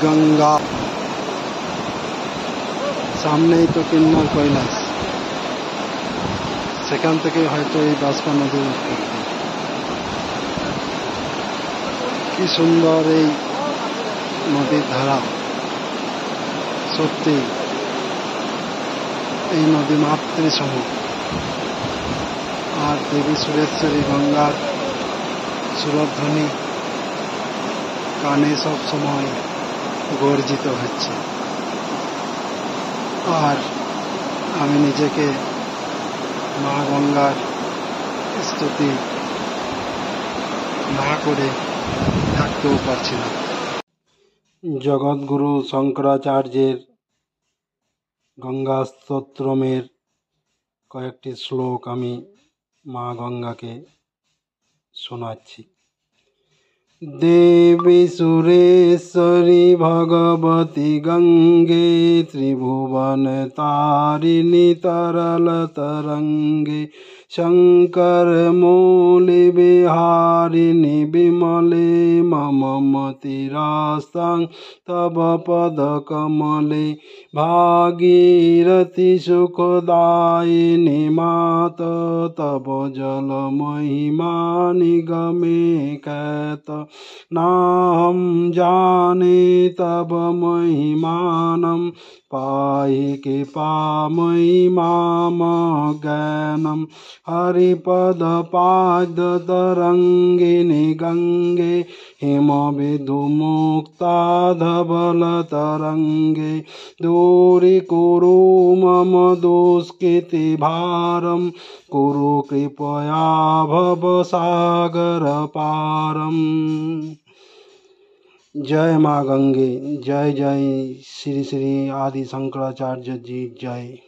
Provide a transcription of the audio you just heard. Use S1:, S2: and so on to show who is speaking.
S1: गंगा सामने ही तो किन्नर कैलाश সেখান থেকে হয়তো এই বাঁশপা নদীর উৎপত্তি। কি সুন্দর এই নদীর ধারা, সত্যি এই নদী মাতৃসম। আর দেবী সুরেশ্বরী গঙ্গার সুরধ্বনি কানে সব সময় গর্জিত হচ্ছে। আর আমি নিজেকে মা গঙ্গার স্তুতি না করে থাকতেও পারছি না। জগৎগুরু শঙ্করাচার্যের গঙ্গা স্তোত্রমের কয়েকটি শ্লোক আমি মা গঙ্গাকে শোনাচ্ছি। देवी सुरेश्वरी भगवती गंगे त्रिभुवन तारिणी तरल तरंगे शंकर मौलि विहारिणि विमले मम मतिरास्तां तव पद कमले भागीरथी सुखदायिनी मात तव जल महिमा निगमे कैत नाहं जाने तव महिमानं पाहि कृपामयि माम ज्ञानं हरिपद पाद तरंगिनी गंगे हिमविधुमुक्ता धवल तरंगे दूरीकुरु मम दुष्कृति भारं कुरु कृपया भवसागर पारम। जय माँ गंगे, जय जय श्री श्री आदि शंकराचार्य जी, जय।